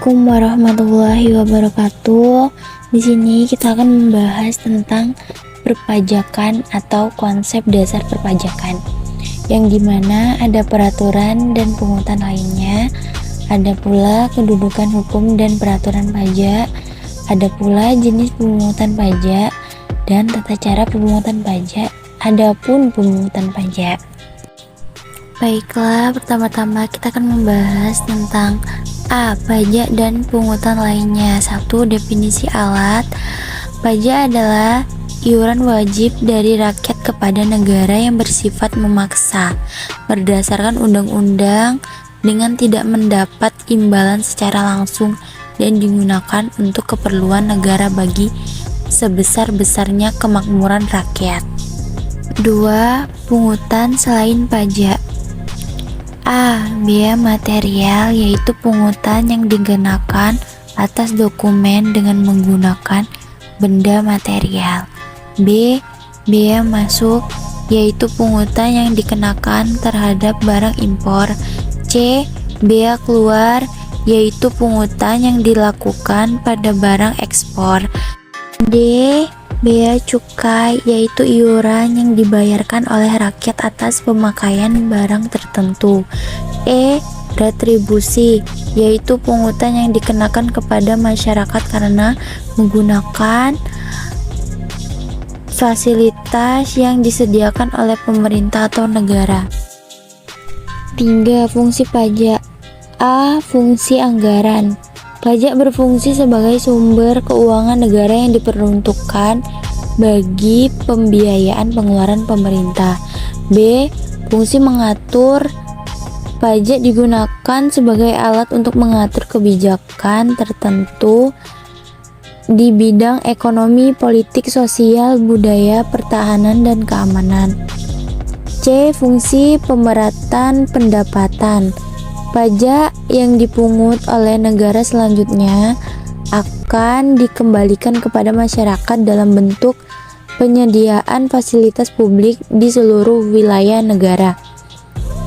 Assalamualaikum warahmatullahi wabarakatuh. Di sini kita akan membahas tentang perpajakan atau konsep dasar perpajakan, yang dimana ada peraturan dan pungutan lainnya, ada pula kedudukan hukum dan peraturan pajak, ada pula jenis pemungutan pajak dan tata cara pemungutan pajak, adapun pemungutan pajak. Baiklah, pertama-tama kita akan membahas tentang pajak dan pungutan lainnya. 1. Definisi alat. Pajak adalah iuran wajib dari rakyat kepada negara yang bersifat memaksa berdasarkan undang-undang dengan tidak mendapat imbalan secara langsung dan digunakan untuk keperluan negara bagi sebesar-besarnya kemakmuran rakyat. 2. Pungutan selain pajak. Biaya material, yaitu pungutan yang dikenakan atas dokumen dengan menggunakan benda material. B. Biaya masuk, yaitu pungutan yang dikenakan terhadap barang impor. C. Biaya keluar, yaitu pungutan yang dilakukan pada barang ekspor. D. Bea cukai, yaitu iuran yang dibayarkan oleh rakyat atas pemakaian barang tertentu. E. Retribusi, yaitu pungutan yang dikenakan kepada masyarakat karena menggunakan fasilitas yang disediakan oleh pemerintah atau negara. 3. Fungsi pajak. Fungsi anggaran. Pajak berfungsi sebagai sumber keuangan negara yang diperuntukkan bagi pembiayaan pengeluaran pemerintah. B. Fungsi mengatur. Pajak digunakan sebagai alat untuk mengatur kebijakan tertentu di bidang ekonomi, politik, sosial, budaya, pertahanan, dan keamanan. C. Fungsi pemeratan pendapatan. Pajak yang dipungut oleh negara selanjutnya akan dikembalikan kepada masyarakat dalam bentuk penyediaan fasilitas publik di seluruh wilayah negara.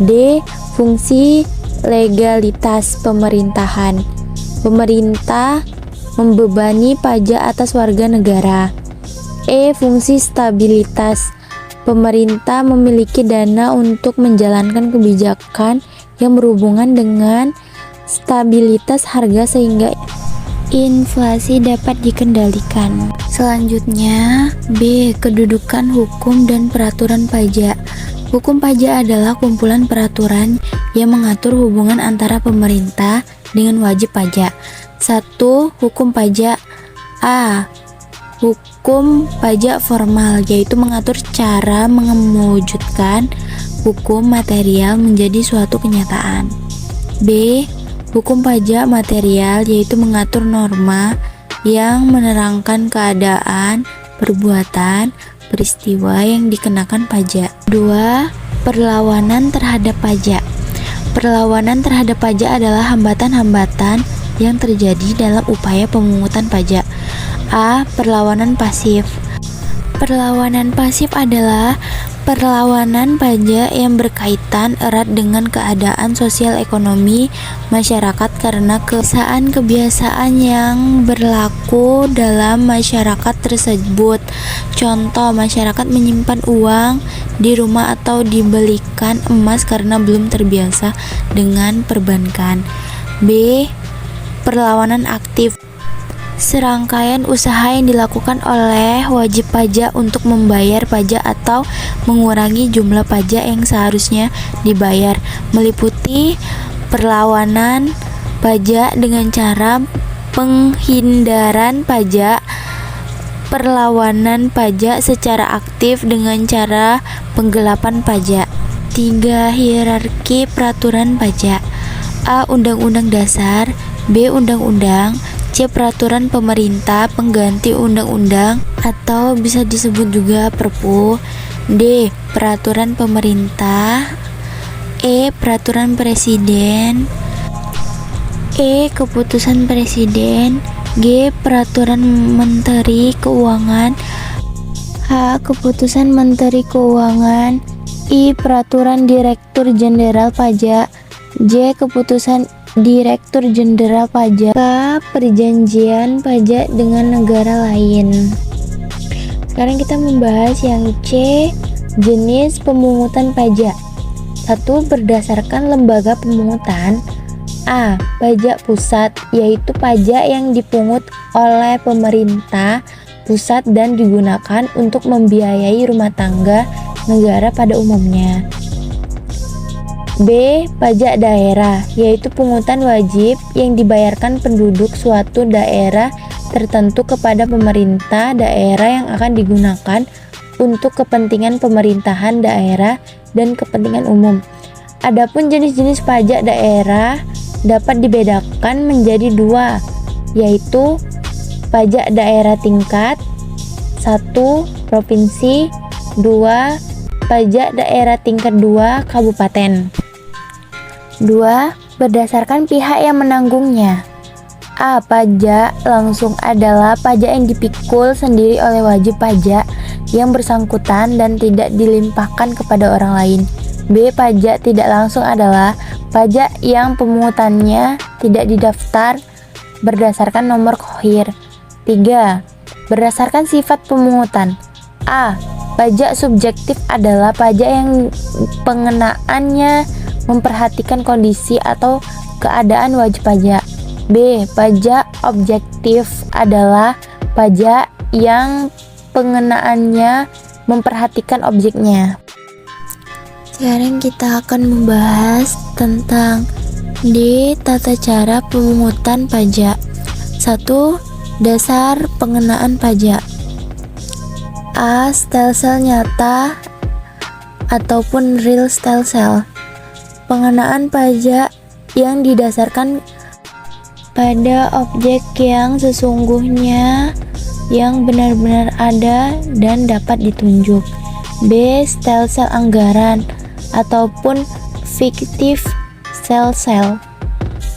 D. Fungsi legalitas pemerintahan. Pemerintah membebani pajak atas warga negara. E. Fungsi stabilitas. Pemerintah memiliki dana untuk menjalankan kebijakan yang berhubungan dengan stabilitas harga sehingga inflasi dapat dikendalikan. Selanjutnya, B. Kedudukan hukum dan peraturan pajak. Hukum pajak adalah kumpulan peraturan yang mengatur hubungan antara pemerintah dengan wajib pajak. 1. Hukum pajak. Hukum pajak formal, yaitu mengatur cara mewujudkan hukum material menjadi suatu kenyataan. B. Hukum pajak material, yaitu mengatur norma yang menerangkan keadaan, perbuatan, peristiwa yang dikenakan pajak. 2. Perlawanan terhadap pajak. Perlawanan terhadap pajak adalah hambatan-hambatan yang terjadi dalam upaya pemungutan pajak. Perlawanan pasif. Perlawanan pasif adalah perlawanan pajak yang berkaitan erat dengan keadaan sosial ekonomi masyarakat karena kebiasaan yang berlaku dalam masyarakat tersebut. Contoh, masyarakat menyimpan uang di rumah atau dibelikan emas karena belum terbiasa dengan perbankan. B. Perlawanan aktif. Serangkaian usaha yang dilakukan oleh wajib pajak untuk membayar pajak atau mengurangi jumlah pajak yang seharusnya dibayar, meliputi perlawanan pajak dengan cara penghindaran pajak, perlawanan pajak secara aktif dengan cara penggelapan pajak. 3. Hierarki peraturan pajak. Undang-undang dasar. B. Undang-undang. C. Peraturan pemerintah pengganti undang-undang atau bisa disebut juga Perpu. D. Peraturan pemerintah. E. Peraturan presiden. E. Keputusan presiden. G. Peraturan menteri keuangan. H. Keputusan menteri keuangan. I. Peraturan direktur jenderal pajak. J. Keputusan Direktur Jenderal Pajak. K. Perjanjian pajak dengan negara lain. Sekarang kita membahas yang C. Jenis pemungutan pajak. 1. Berdasarkan lembaga pemungutan. A. Pajak pusat, yaitu pajak yang dipungut oleh pemerintah pusat dan digunakan untuk membiayai rumah tangga negara pada umumnya. B. Pajak daerah, yaitu pungutan wajib yang dibayarkan penduduk suatu daerah tertentu kepada pemerintah daerah yang akan digunakan untuk kepentingan pemerintahan daerah dan kepentingan umum. Adapun jenis-jenis pajak daerah dapat dibedakan menjadi dua, yaitu pajak daerah tingkat 1. Provinsi, 2. Pajak daerah tingkat 2 kabupaten. 2. Berdasarkan pihak yang menanggungnya. A. Pajak langsung adalah pajak yang dipikul sendiri oleh wajib pajak yang bersangkutan dan tidak dilimpahkan kepada orang lain. B. Pajak tidak langsung adalah pajak yang pemungutannya tidak didaftar berdasarkan nomor KHOIR. 3. Berdasarkan sifat pemungutan. A. Pajak subjektif adalah pajak yang pengenaannya memperhatikan kondisi atau keadaan wajib pajak. B. Pajak objektif adalah pajak yang pengenaannya memperhatikan objeknya. Sekarang kita akan membahas tentang D. Tata cara pemungutan pajak. 1. Dasar pengenaan pajak. A. Stelsel nyata ataupun real stelsel. Pengenaan pajak yang didasarkan pada objek yang sesungguhnya yang benar-benar ada dan dapat ditunjuk. B. Stelsel anggaran ataupun fiktif stelsel.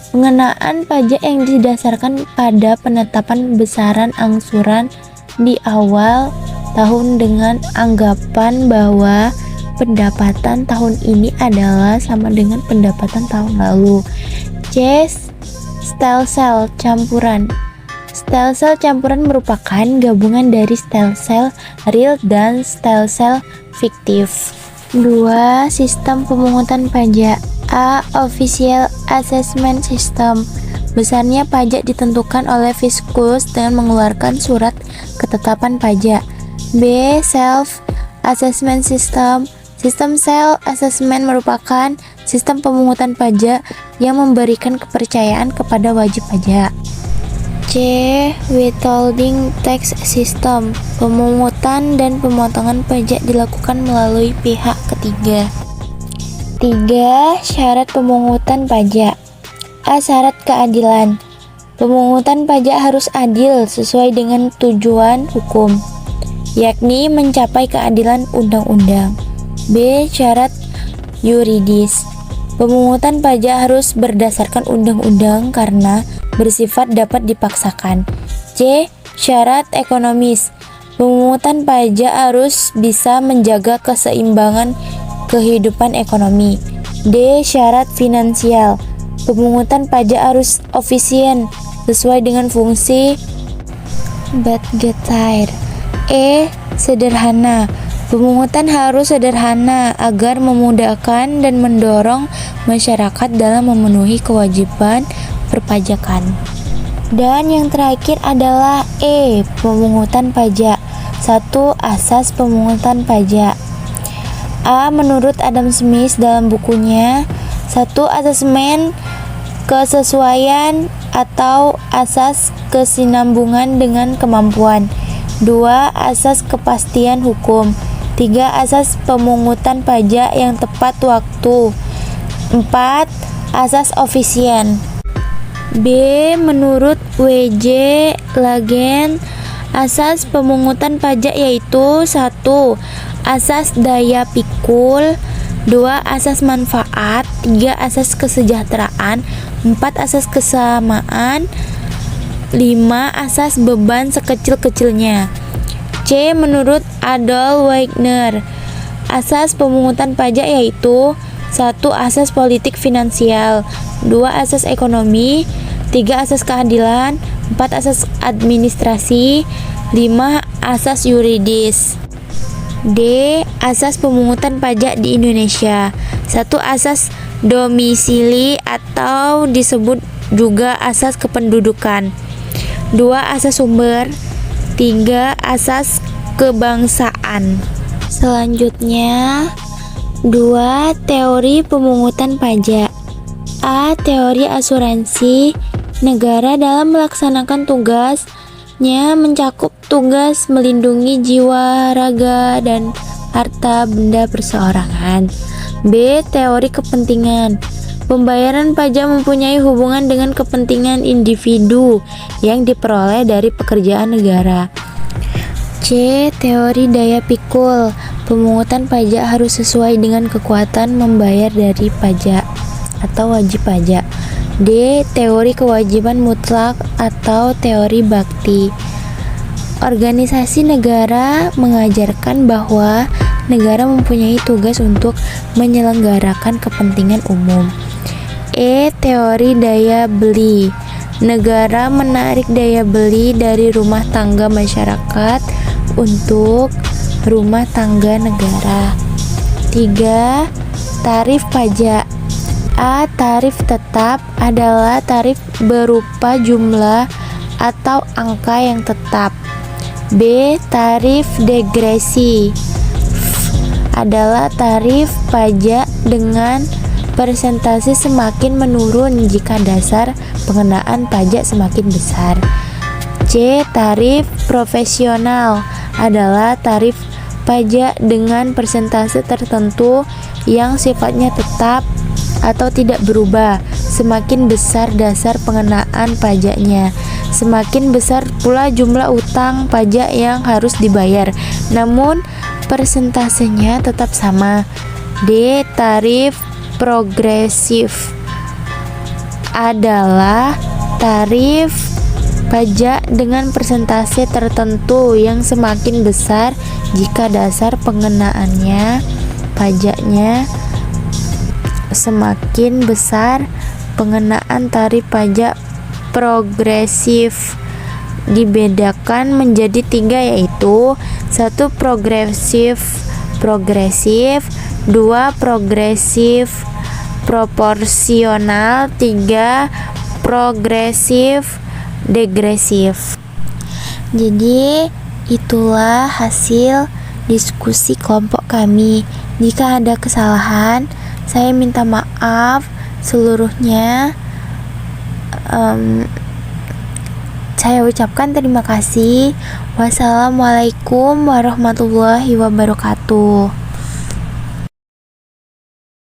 Pengenaan pajak yang didasarkan pada penetapan besaran angsuran di awal tahun dengan anggapan bahwa pendapatan tahun ini adalah sama dengan pendapatan tahun lalu. C. Stelsel campuran. Stelsel campuran merupakan gabungan dari stelsel real dan stelsel fiktif. 2. Sistem pemungutan pajak. A. Official Assessment System. Besarnya pajak ditentukan oleh Fiskus dengan mengeluarkan surat ketetapan pajak. B. Self Assessment System. Sistem self assessment merupakan sistem pemungutan pajak yang memberikan kepercayaan kepada wajib pajak. C. Withholding Tax System. Pemungutan dan pemotongan pajak dilakukan melalui pihak ketiga. 3. Syarat pemungutan pajak. A. Syarat keadilan. Pemungutan pajak harus adil sesuai dengan tujuan hukum, yakni mencapai keadilan undang-undang. B. Syarat yuridis. Pemungutan pajak harus berdasarkan undang-undang karena bersifat dapat dipaksakan. C. Syarat ekonomis. Pemungutan pajak harus bisa menjaga keseimbangan kehidupan ekonomi. D. Syarat finansial. Pemungutan pajak harus efisien sesuai dengan fungsi budgetar. E. Sederhana. Pemungutan harus sederhana agar memudahkan dan mendorong masyarakat dalam memenuhi kewajiban perpajakan. Dan yang terakhir adalah E. Pemungutan pajak. 1. Asas pemungutan pajak. A. Menurut Adam Smith dalam bukunya 1. Asesmen kesesuaian atau asas kesinambungan dengan kemampuan. 2. Asas kepastian hukum. 3. Asas pemungutan pajak yang tepat waktu. 4. Asas efisien. B. Menurut W.J. Lagen, asas pemungutan pajak yaitu 1. Asas daya pikul. 2. Asas manfaat. 3. Asas kesejahteraan. 4. Asas kesamaan. 5. Asas beban sekecil-kecilnya. C. Menurut Adolf Wagner, asas pemungutan pajak yaitu 1. Asas politik finansial, 2. Asas ekonomi, 3. Asas keadilan, 4. Asas administrasi, 5. Asas yuridis. D. Asas pemungutan pajak di Indonesia. 1. Asas domisili atau disebut juga asas kependudukan, 2. Asas sumber, 3. Asas kebangsaan. Selanjutnya 2. Teori pemungutan pajak. A. Teori asuransi negara dalam melaksanakan tugasnya mencakup tugas melindungi jiwa, raga, dan harta benda perseorangan. B. Teori kepentingan. Pembayaran pajak mempunyai hubungan dengan kepentingan individu yang diperoleh dari pekerjaan negara. C. Teori daya pikul. Pemungutan pajak harus sesuai dengan kekuatan membayar dari pajak atau wajib pajak. D. Teori kewajiban mutlak atau teori bakti. Organisasi negara mengajarkan bahwa negara mempunyai tugas untuk menyelenggarakan kepentingan umum. E. Teori daya beli. Negara menarik daya beli dari rumah tangga masyarakat untuk rumah tangga negara. 3. Tarif pajak. A. Tarif tetap adalah tarif berupa jumlah atau angka yang tetap. B. Tarif degresi adalah tarif pajak dengan persentase semakin menurun jika dasar pengenaan pajak semakin besar. C. Tarif profesional adalah tarif pajak dengan persentase tertentu yang sifatnya tetap atau tidak berubah. Semakin besar dasar pengenaan pajaknya, semakin besar pula jumlah utang pajak yang harus dibayar, namun persentasenya tetap sama. D. Tarif progresif adalah tarif pajak dengan persentase tertentu yang semakin besar jika dasar pengenaannya pajaknya semakin besar. Pengenaan tarif pajak progresif dibedakan menjadi 3, yaitu 1. Progresif, 2. Progresif proporsional, 3. Progresif degresif. Jadi itulah hasil diskusi kelompok kami. Jika ada kesalahan, saya minta maaf seluruhnya. Saya ucapkan terima kasih. Wassalamualaikum warahmatullahi wabarakatuh.